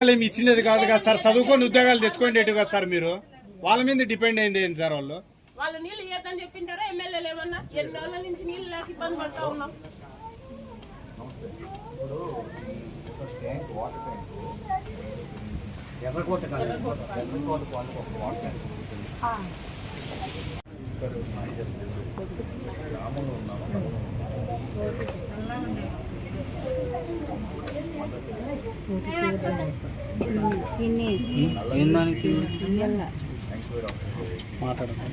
ఏమి ఇచ్చినది కాదు కదా సార్, చదువుకొని ఉద్యోగాలు తెచ్చుకోండి కదా సార్. మీరు వాళ్ళ మీద డిపెండ్ అయింది ఏంటి సార్? వాళ్ళు నీళ్ళు ఇవ్వదని చెప్పింటారా ఎమ్మెల్యేలు ఏమన్నా? 2 నెలల నుంచి నీళ్ళు లేక ఇబ్బంది పడతా ఉన్నాం. ఏందానికి మాట్లాడాలి.